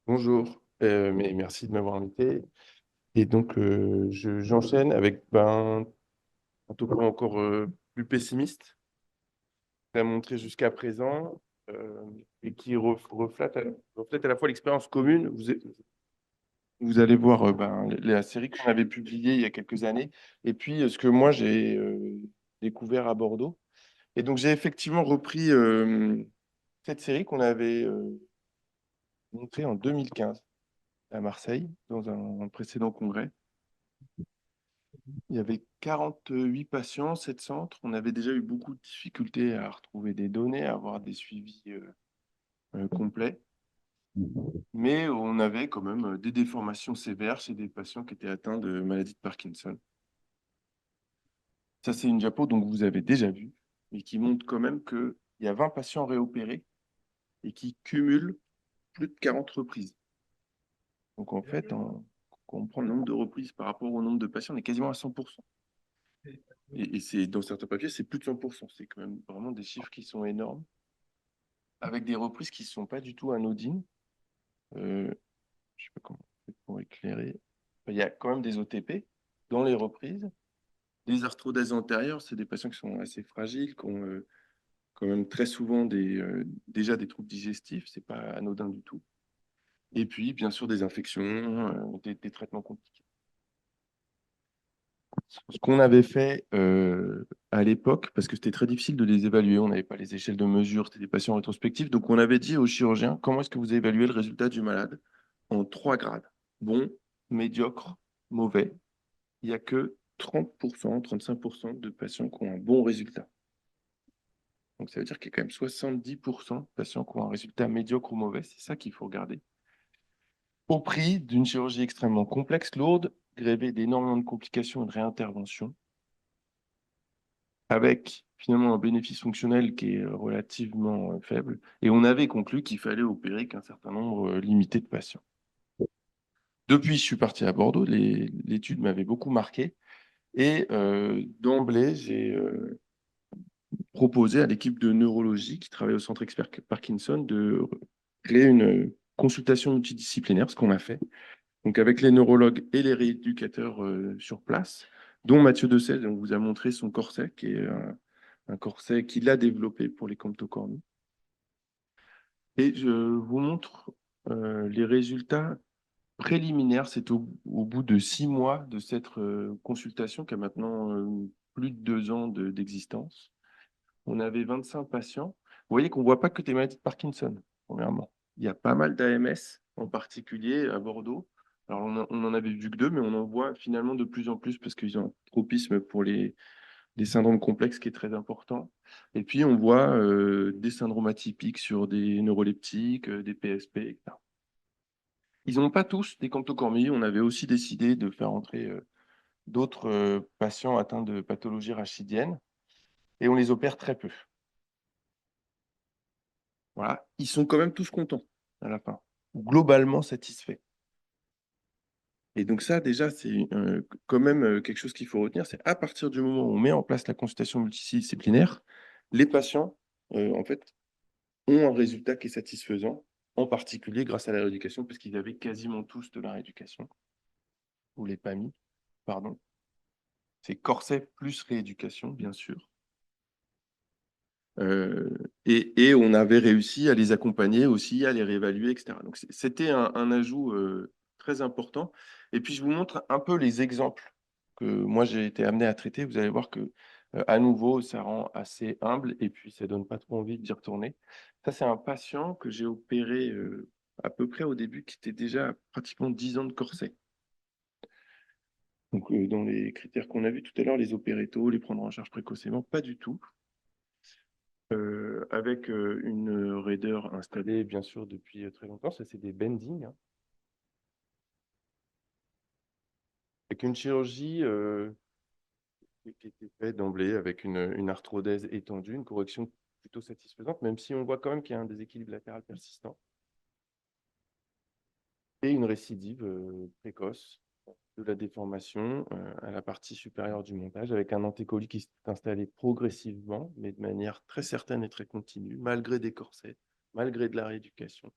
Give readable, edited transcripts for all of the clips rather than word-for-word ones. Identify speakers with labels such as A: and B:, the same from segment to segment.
A: Bonjour, mais merci de m'avoir invité. Et donc, j'enchaîne avec un topo encore plus pessimiste, à montrer jusqu'à présent, et qui reflète à la fois l'expérience commune. Vous allez voir la série qu'on avait publiée il y a quelques années, et puis ce que moi j'ai découvert à Bordeaux. Et donc, j'ai effectivement repris cette série qu'on avait montrée en 2015 à Marseille, dans un précédent congrès. Il y avait 48 patients, 7 centres. On avait déjà eu beaucoup de difficultés à retrouver des données, à avoir des suivis complets. Mais on avait quand même des déformations sévères chez des patients qui étaient atteints de maladie de Parkinson. Ça, c'est une diapo donc vous avez déjà vue, mais qui montre quand même qu'il y a 20 patients réopérés et qui cumulent plus de 40 reprises. Donc en fait, quand on prend le nombre de reprises par rapport au nombre de patients, on est quasiment à 100%. Et c'est, dans certains papiers, c'est plus de 100%. C'est quand même vraiment des chiffres qui sont énormes, avec des reprises qui ne sont pas du tout anodines. Je ne sais pas comment on fait pour éclairer. Il y a quand même des OTP dans les reprises. Les arthrodèses antérieures, c'est des patients qui sont assez fragiles, qui ont quand même très souvent déjà des troubles digestifs. C'est pas anodin du tout. Et puis, bien sûr, des infections, des traitements compliqués. Ce qu'on avait fait à l'époque, parce que c'était très difficile de les évaluer, on n'avait pas les échelles de mesure, c'était des patients rétrospectifs, donc on avait dit aux chirurgiens, comment est-ce que vous évaluez le résultat du malade en 3 grades? Bon, médiocre, mauvais. Il n'y a que 30%, 35% de patients qui ont un bon résultat. Donc ça veut dire qu'il y a quand même 70% de patients qui ont un résultat médiocre ou mauvais, c'est ça qu'il faut regarder. Au prix d'une chirurgie extrêmement complexe, lourde, grevée d'énormément de complications et de réinterventions, avec finalement un bénéfice fonctionnel qui est relativement faible. Et on avait conclu qu'il fallait opérer qu'un certain nombre limité de patients. Depuis, je suis parti à Bordeaux. L'étude m'avait beaucoup marqué. Et d'emblée, j'ai proposé à l'équipe de neurologie qui travaille au Centre Expert Parkinson de créer une consultation multidisciplinaire, ce qu'on a fait. Donc avec les neurologues et les rééducateurs sur place, dont Mathieu Dessay, on vous a montré son corset, qui est un corset qu'il a développé pour les camptocornies. Et je vous montre les résultats préliminaires. C'est au bout de 6 mois de cette consultation, qui a maintenant plus de 2 ans d'existence. On avait 25 patients. Vous voyez qu'on ne voit pas que des maladies de Parkinson, premièrement. Il y a pas mal d'AMS, en particulier à Bordeaux. Alors, on en avait vu que deux, mais on en voit finalement de plus en plus parce qu'ils ont un tropisme pour les syndromes complexes qui est très important. Et puis, on voit des syndromes atypiques sur des neuroleptiques, des PSP, etc. Ils n'ont pas tous des camptocormies. On avait aussi décidé de faire entrer d'autres patients atteints de pathologie rachidienne et on les opère très peu. Voilà, ils sont quand même tous contents à la fin, globalement satisfaits. Et donc ça, déjà, c'est quand même quelque chose qu'il faut retenir, c'est à partir du moment où on met en place la consultation multidisciplinaire, les patients, en fait, ont un résultat qui est satisfaisant, en particulier grâce à la rééducation, parce qu'ils avaient quasiment tous de la rééducation, ou les PAMI, pardon. C'est corset plus rééducation, bien sûr. Euh, et on avait réussi à les accompagner aussi, à les réévaluer, etc. Donc c'était un ajout très important. Et puis je vous montre un peu les exemples que moi j'ai été amené à traiter. Vous allez voir que à nouveau, ça rend assez humble et puis ça donne pas trop envie d'y retourner. Ça, c'est un patient que j'ai opéré à peu près au début, qui était déjà pratiquement 10 ans de corset. Donc dans les critères qu'on a vus tout à l'heure, les opérer tôt, les prendre en charge précocement, pas du tout. Avec une raideur installée, bien sûr, depuis très longtemps. Ça, c'est des bendings, hein. Avec une chirurgie qui était faite d'emblée avec une arthrodèse étendue, une correction plutôt satisfaisante, même si on voit quand même qu'il y a un déséquilibre latéral persistant et une récidive précoce de la déformation à la partie supérieure du montage, avec un antécolis qui s'est installé progressivement, mais de manière très certaine et très continue, malgré des corsets, malgré de la rééducation.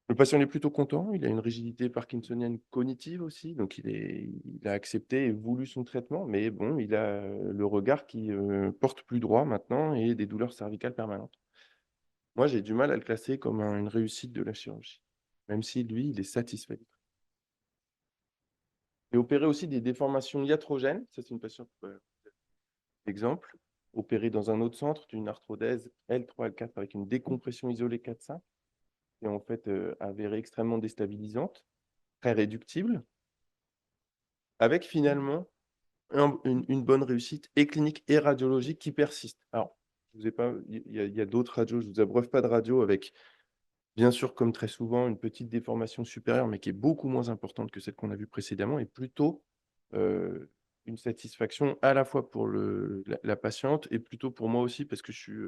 A: Le patient est plutôt content, il a une rigidité parkinsonienne cognitive aussi, donc il a accepté et voulu son traitement, mais bon, il a le regard qui porte plus droit maintenant et des douleurs cervicales permanentes. Moi, j'ai du mal à le classer comme une réussite de la chirurgie, même si lui, il est satisfait. J'ai opéré aussi des déformations iatrogènes, ça c'est une patiente, exemple, opérée dans un autre centre d'une arthrodèse L3, L4 avec une décompression isolée 4-5, et en fait avérée extrêmement déstabilisante, très réductible, avec finalement une bonne réussite et clinique et radiologique qui persiste. Alors, je vous ai pas, il y a d'autres radios, je ne vous abreuve pas de radio avec, bien sûr, comme très souvent, une petite déformation supérieure, mais qui est beaucoup moins importante que celle qu'on a vue précédemment, et plutôt une satisfaction à la fois pour la patiente et plutôt pour moi aussi, parce que je suis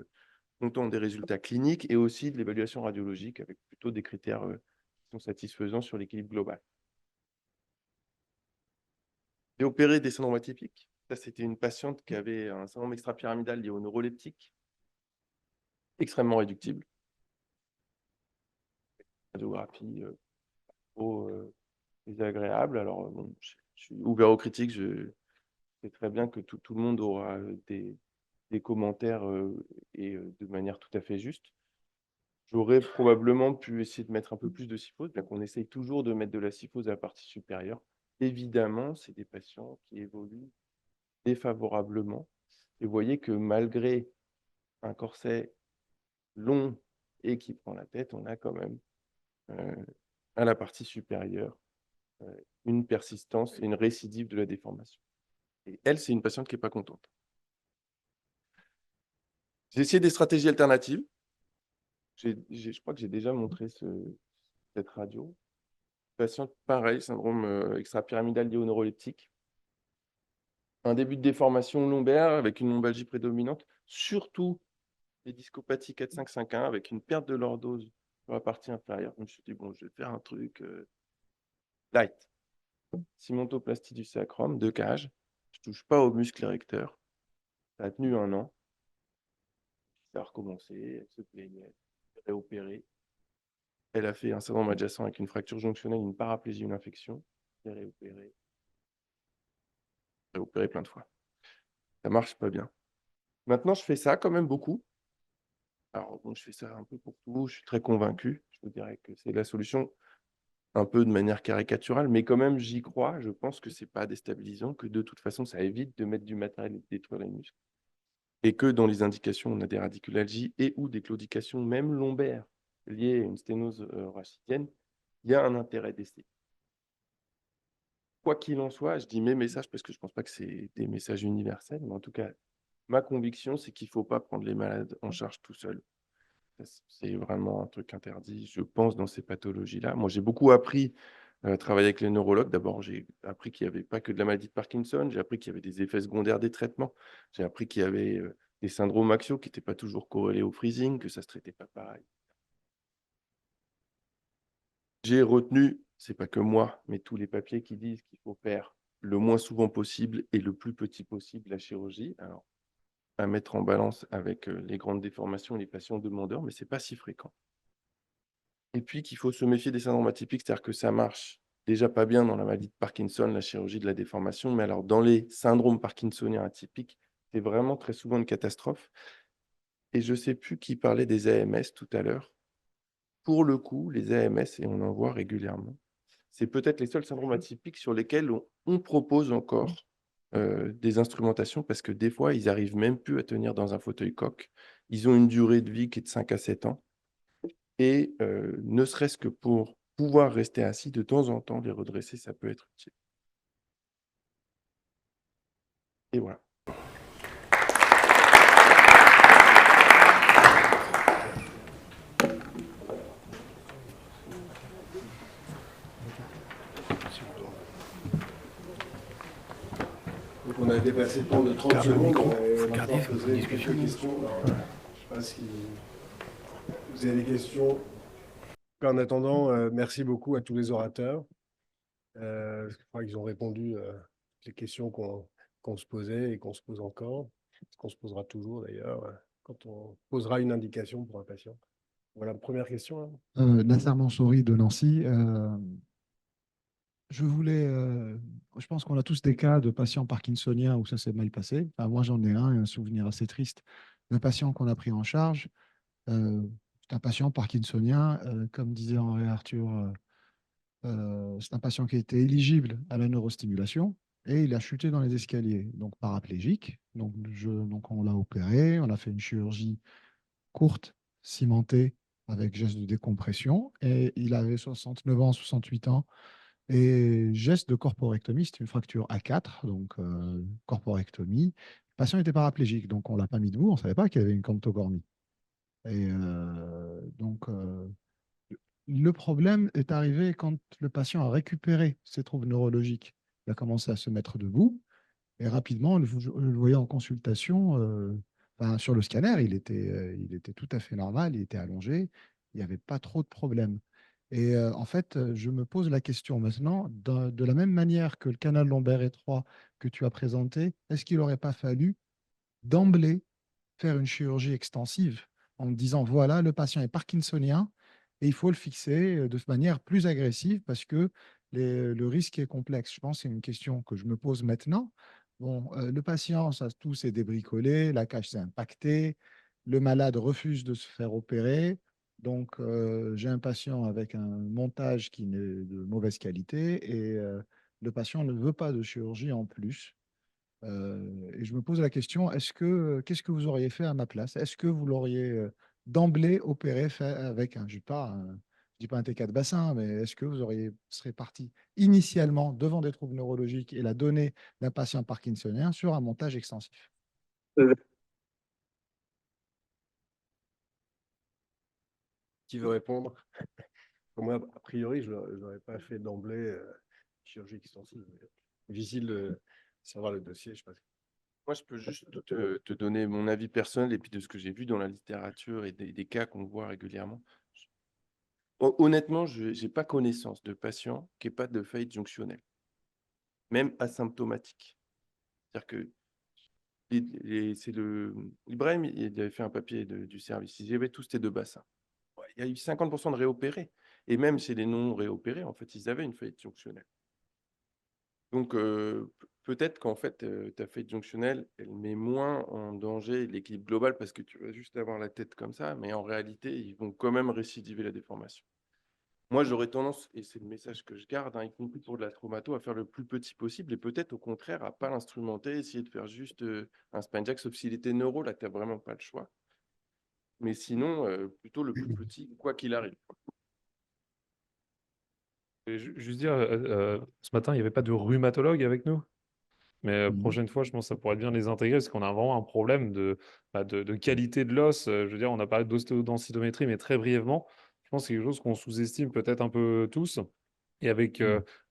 A: content des résultats cliniques et aussi de l'évaluation radiologique, avec plutôt des critères qui sont satisfaisants sur l'équilibre global. J'ai opéré des syndromes atypiques. Ça, c'était une patiente qui avait un syndrome extrapyramidal lié au neuroleptique, extrêmement réductible. Radiographie trop désagréable. Alors, bon, je suis ouvert aux critiques. Je sais très bien que tout le monde aura des commentaires et de manière tout à fait juste. J'aurais probablement pu essayer de mettre un peu plus de syphose, bien qu'on essaye toujours de mettre de la syphose à la partie supérieure. Évidemment, c'est des patients qui évoluent défavorablement. Et vous voyez que malgré un corset long et qui prend la tête, on a quand même à la partie supérieure une persistance et une récidive de la déformation. Et elle, c'est une patiente qui n'est pas contente. J'ai essayé des stratégies alternatives. Je crois que j'ai déjà montré cette radio. Patiente, pareil, syndrome extrapyramidal lié au neuroleptique. Un début de déformation lombaire avec une lombalgie prédominante, surtout les discopathies 4-5-5-1 avec une perte de lordose sur la partie inférieure. Je me suis dit, bon, je vais faire un truc light. Cimentoplastie du sacrum, 2 cages. Je ne touche pas au muscle érecteur. Ça a tenu 1 an. Ça a recommencé, elle se plaignait, réopérée. Elle a fait un syndrome adjacent avec une fracture jonctionnelle, une paraplégie, une infection. Elle est réopérée plein de fois. Ça marche pas bien. Maintenant, je fais ça quand même beaucoup. Alors, bon, je fais ça un peu pour tout. Je suis très convaincu. Je vous dirais que c'est la solution, un peu de manière caricaturale, mais quand même, j'y crois. Je pense que c'est pas déstabilisant, que de toute façon, ça évite de mettre du matériel et de détruire les muscles. Et que dans les indications, on a des radiculalgies et ou des claudications, même lombaires, liées à une sténose rachidienne, il y a un intérêt d'essayer. Quoi qu'il en soit, je dis mes messages parce que je ne pense pas que c'est des messages universels, mais en tout cas, ma conviction, c'est qu'il ne faut pas prendre les malades en charge tout seul. C'est vraiment un truc interdit, je pense, dans ces pathologies-là. Moi, j'ai beaucoup appris à travailler avec les neurologues. D'abord, j'ai appris qu'il n'y avait pas que de la maladie de Parkinson, j'ai appris qu'il y avait des effets secondaires des traitements, j'ai appris qu'il y avait des syndromes axiaux qui n'étaient pas toujours corrélés au freezing, que ça ne se traitait pas pareil. J'ai retenu, c'est pas que moi, mais tous les papiers qui disent qu'il faut faire le moins souvent possible et le plus petit possible la chirurgie. Alors, à mettre en balance avec les grandes déformations et les patients demandeurs, mais ce n'est pas si fréquent. Et puis qu'il faut se méfier des syndromes atypiques, c'est-à-dire que ça marche déjà pas bien dans la maladie de Parkinson, la chirurgie de la déformation, mais alors dans les syndromes parkinsoniens atypiques, c'est vraiment très souvent une catastrophe. Et je ne sais plus qui parlait des AMS tout à l'heure. Pour le coup, les AMS, et on en voit régulièrement, c'est peut-être les seuls syndromes atypiques sur lesquels on propose encore des instrumentations parce que des fois, ils n'arrivent même plus à tenir dans un fauteuil coque. Ils ont une durée de vie qui est de 5 à 7 ans. Et ne serait-ce que pour pouvoir rester assis, de temps en temps, les redresser, ça peut être utile. Et voilà.
B: Donc on a dépassé le temps de 30 secondes. On va pouvoir poser quelques questions. Alors, je ne sais pas si vous avez des questions. En attendant, merci beaucoup à tous les orateurs. Je crois qu'ils ont répondu à les questions qu'on se posait et qu'on se pose encore, qu'on se posera toujours d'ailleurs, quand on posera une indication pour un patient. Voilà, première question, hein.
C: Nasser Mansouri de Nancy. Je voulais, je pense qu'on a tous des cas de patients parkinsoniens où ça s'est mal passé. Enfin, moi, j'en ai un souvenir assez triste d'un patient qu'on a pris en charge. C'est un patient parkinsonien, comme disait Henri Arthur, c'est un patient qui était éligible à la neurostimulation et il a chuté dans les escaliers, donc paraplégique. Donc on l'a opéré, on a fait une chirurgie courte, cimentée, avec geste de décompression et il avait 69 ans, 68 ans. Et geste de corporectomie, c'est une fracture A4, donc corporectomie. Le patient était paraplégique, donc on ne l'a pas mis debout, on ne savait pas qu'il avait une camptogornie. Et le problème est arrivé quand le patient a récupéré ses troubles neurologiques. Il a commencé à se mettre debout et rapidement, le voyant en consultation, enfin, sur le scanner, il était tout à fait normal, il était allongé, il n'y avait pas trop de problèmes. Et en fait, je me pose la question maintenant, de la même manière que le canal lombaire étroit que tu as présenté, est-ce qu'il n'aurait pas fallu d'emblée faire une chirurgie extensive en me disant, voilà, le patient est parkinsonien et il faut le fixer de manière plus agressive parce que le risque est complexe. Je pense que c'est une question que je me pose maintenant. Bon, le patient, ça, tout s'est débricolé, la cage s'est impactée, le malade refuse de se faire opérer. Donc, j'ai un patient avec un montage qui est de mauvaise qualité et le patient ne veut pas de chirurgie en plus. Et je me pose la question, qu'est-ce que vous auriez fait à ma place? Est-ce que vous l'auriez d'emblée opéré fait avec un, je dis pas un T4 bassin, mais est-ce que vous serez parti initialement devant des troubles neurologiques et la donnée d'un patient parkinsonien sur un montage extensif?
B: Qui veut répondre? Moi, a priori, je ne l'aurais pas fait d'emblée, chirurgie extensive. Difficile de savoir le dossier, je sais pas.
A: Moi, je peux juste te donner mon avis personnel et puis de ce que j'ai vu dans la littérature et des cas qu'on voit régulièrement. Honnêtement, je n'ai pas connaissance de patient qui n'ait pas de faillite jonctionnelle, même asymptomatique. C'est-à-dire que c'est Ibrahim, il avait fait un papier du service. Ils avaient tous ces deux bassins. Ouais, il y a eu 50% de réopérés. Et même chez les non réopérés, en fait, ils avaient une faillite jonctionnelle. Donc, peut-être qu'en fait, ta faillite jonctionnelle, elle met moins en danger l'équilibre global parce que tu vas juste avoir la tête comme ça, mais en réalité, ils vont quand même récidiver la déformation. Moi, j'aurais tendance, et c'est le message que je garde, hein, y compris pour de la traumato, à faire le plus petit possible et peut-être au contraire à ne pas l'instrumenter, essayer de faire juste un spine jack, sauf s'il était neuro, là, tu n'as vraiment pas le choix. Mais sinon, plutôt le plus petit, quoi qu'il arrive.
D: Et juste dire, ce matin, il n'y avait pas de rhumatologue avec nous. Mais
C: Mhm.
D: prochaine fois, je pense que ça pourrait être bien de les intégrer parce qu'on a vraiment un problème de qualité de l'os. Je veux dire, on a parlé d'ostéodensitométrie, mais très brièvement. Je pense que c'est quelque chose qu'on sous-estime peut-être un peu tous. Et avec,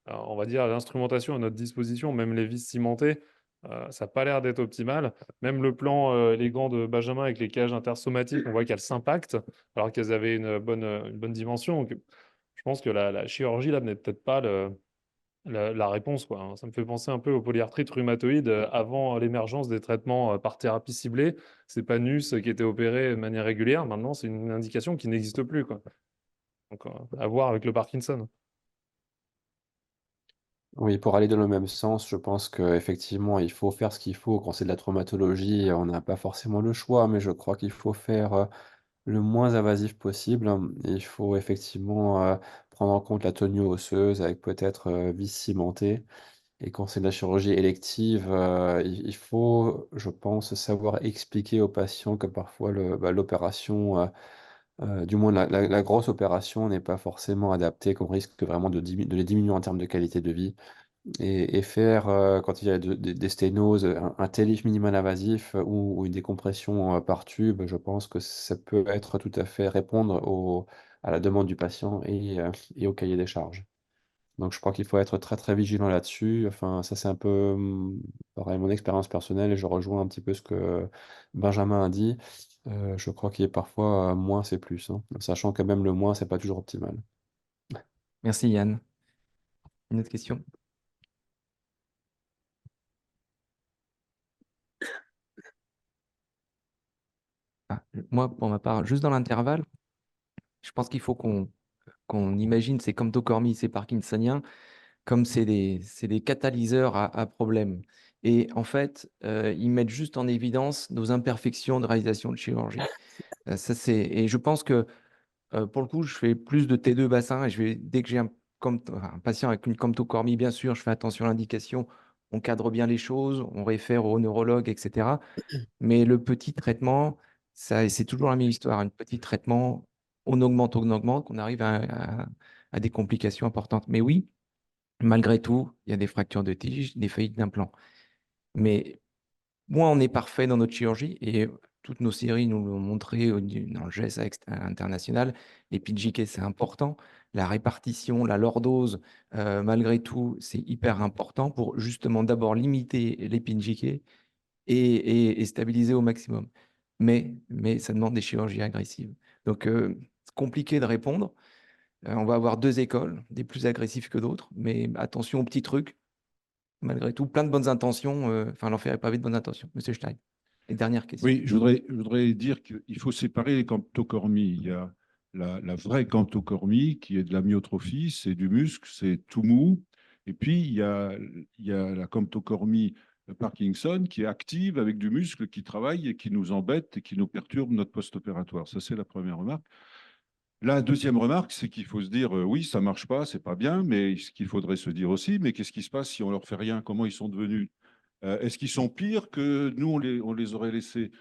D: on va dire, l'instrumentation à notre disposition, même les vis cimentées, ça n'a pas l'air d'être optimal. Même le plan, les gants de Benjamin avec les cages intersomatiques, on voit qu'elles s'impactent alors qu'elles avaient une bonne dimension. Donc, je pense que la chirurgie, là, n'est peut-être pas la réponse, quoi, hein. Ça me fait penser un peu au polyarthrite rhumatoïde avant l'émergence des traitements par thérapie ciblée. C'est pas NUS qui était opéré de manière régulière. Maintenant, c'est une indication qui n'existe plus, quoi. Donc, à voir avec le Parkinson.
E: Oui, pour aller dans le même sens, je pense qu'effectivement, il faut faire ce qu'il faut. Quand c'est de la traumatologie, on n'a pas forcément le choix, mais je crois qu'il faut faire le moins invasif possible. Il faut effectivement prendre en compte la tenue osseuse avec peut-être vis cimentée. Et quand c'est de la chirurgie élective, il faut, je pense, savoir expliquer aux patients que parfois l'opération, du moins la grosse opération, n'est pas forcément adaptée, qu'on risque vraiment de les diminuer en termes de qualité de vie. Et faire, quand il y a des sténoses, un TLIF minimal invasif ou une décompression par tube, je pense que ça peut être tout à fait répondre à la demande du patient et au cahier des charges. Donc je crois qu'il faut être très très vigilant là-dessus. Enfin, ça c'est un peu pareil, mon expérience personnelle et je rejoins un petit peu ce que Benjamin a dit. Je crois qu'il y a parfois moins c'est plus, hein, sachant que même le moins, c'est pas toujours optimal.
F: Merci Yann. Une autre question? Moi, pour ma part, juste dans l'intervalle, Je pense qu'il faut qu'on imagine ces camptocormies, ces parkinsoniens, comme c'est des catalyseurs à problème. Et en fait, ils mettent juste en évidence nos imperfections de réalisation de chirurgie. Et je pense que, pour le coup, je fais plus de T2 bassin et dès que j'ai un patient avec une camptocormie, bien sûr, je fais attention à l'indication, on cadre bien les choses, on réfère au neurologue, etc. Mais le petit traitement, c'est toujours la même histoire. Un petit traitement, on augmente, qu'on arrive à des complications importantes. Mais oui, malgré tout, il y a des fractures de tige, des faillites d'implant. Mais moins on est parfait dans notre chirurgie, et toutes nos séries nous l'ont montré dans le GSA international, les PGK, c'est important. La répartition, la lordose, malgré tout, c'est hyper important pour justement d'abord limiter les PGK et stabiliser au maximum. Mais ça demande des chirurgies agressives. Donc, c'est compliqué de répondre. On va avoir deux écoles, des plus agressifs que d'autres, mais attention aux petits trucs. Malgré tout, plein de bonnes intentions. L'enfer est pavé de bonnes intentions. Monsieur Stein. Et dernière question.
G: Oui, je voudrais dire qu'il faut séparer les camptocormies. Il y a la vraie camptocormie qui est de la myotrophie, c'est du muscle, c'est tout mou. Et puis, il y a la camptocormie Parkinson qui est active avec du muscle qui travaille et qui nous embête et qui nous perturbe notre post-opératoire. Ça, c'est la première remarque. La deuxième remarque, c'est qu'il faut se dire, oui, ça marche pas, c'est pas bien, mais ce qu'il faudrait se dire aussi, mais qu'est-ce qui se passe si on leur fait rien? Comment ils sont devenus? Est-ce qu'ils sont pires que nous, on les aurait laissés?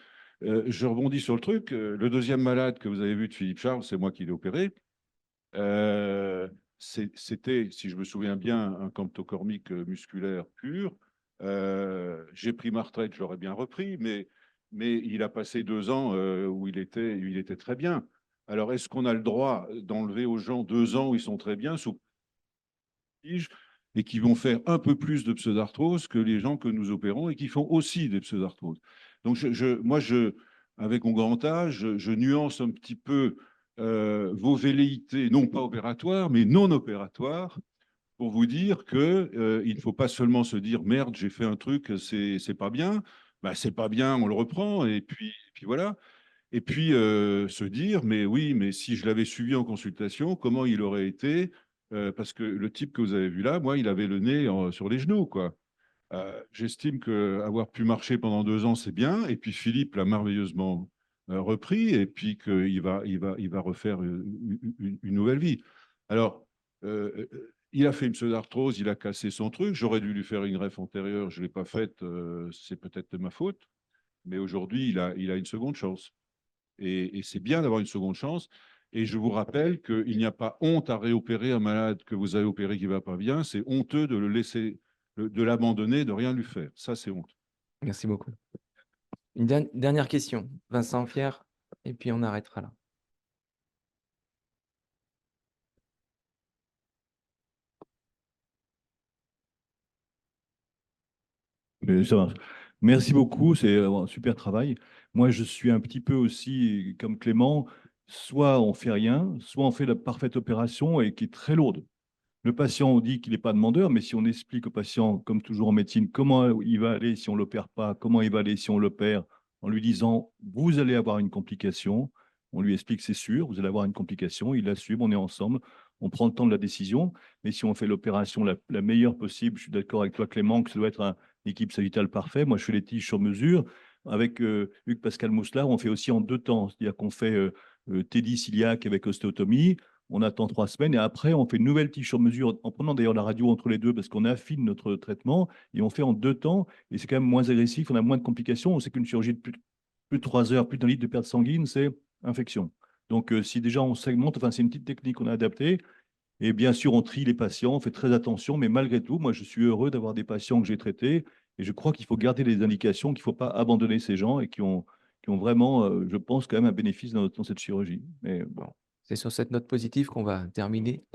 G: Je rebondis sur le truc. Le deuxième malade que vous avez vu de Philippe Charles, c'est moi qui l'ai opéré. C'était, si je me souviens bien, un camptocormique musculaire pur. J'ai pris ma retraite, je l'aurais bien repris, mais il a passé 2 ans où il était très bien. Alors, est-ce qu'on a le droit d'enlever aux gens 2 ans où ils sont très bien sous et qui vont faire un peu plus de pseudarthrose que les gens que nous opérons et qui font aussi des pseudarthroses? Donc, moi, avec mon grand âge, je nuance un petit peu vos velléités, non pas opératoires, mais non opératoires, pour vous dire que il ne faut pas seulement se dire merde, j'ai fait un truc, c'est pas bien. Bah, c'est pas bien, on le reprend, et puis voilà. Et puis se dire, mais oui, mais si je l'avais suivi en consultation, comment il aurait été? Parce que le type que vous avez vu là, moi, il avait le nez sur les genoux, quoi. J'estime qu'avoir pu marcher pendant 2 ans, c'est bien. Et puis Philippe l'a merveilleusement repris, et puis qu'il va refaire une nouvelle vie. Alors, il a fait une pseudarthrose, il a cassé son truc. J'aurais dû lui faire une greffe antérieure, je ne l'ai pas faite, c'est peut-être de ma faute. Mais aujourd'hui, il a une seconde chance. Et c'est bien d'avoir une seconde chance. Et je vous rappelle qu'il n'y a pas honte à réopérer un malade que vous avez opéré qui ne va pas bien. C'est honteux de le laisser, de l'abandonner, de rien lui faire. Ça, c'est honte.
F: Merci beaucoup. Une dernière question. Vincent Fier, et puis on arrêtera là.
H: Mais ça marche. Merci beaucoup, c'est un super travail. Moi, je suis un petit peu aussi comme Clément, soit on fait rien, soit on fait la parfaite opération et qui est très lourde. Le patient, on dit qu'il n'est pas demandeur, mais si on explique au patient, comme toujours en médecine, comment il va aller si on ne l'opère pas, comment il va aller si on l'opère, en lui disant, vous allez avoir une complication, on lui explique, c'est sûr, vous allez avoir une complication, il l'assume, on est ensemble, on prend le temps de la décision, mais si on fait l'opération la meilleure possible, je suis d'accord avec toi Clément, que ça doit être une équipe sagittale parfaite. Moi, je fais les tiges sur mesure. Avec Hugues Pascal Mousselard, on fait aussi en 2 temps, c'est-à-dire qu'on fait TEDIS iliaque avec ostéotomie, on attend 3 semaines et après, on fait une nouvelle tige sur mesure en prenant d'ailleurs la radio entre les deux parce qu'on affine notre traitement et on fait en 2 temps et c'est quand même moins agressif, on a moins de complications. On sait qu'une chirurgie de plus de 3 heures, plus d'un litre de perte sanguine, c'est infection. Donc, si déjà on segmente, enfin, c'est une petite technique qu'on a adaptée. Et bien sûr, on trie les patients, on fait très attention, mais malgré tout, moi, je suis heureux d'avoir des patients que j'ai traités et je crois qu'il faut garder les indications, qu'il ne faut pas abandonner ces gens et qui ont vraiment, je pense, quand même un bénéfice dans cette chirurgie. Mais bon.
F: C'est sur cette note positive qu'on va terminer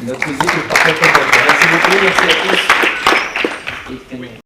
F: notre visite. Merci beaucoup, merci à tous.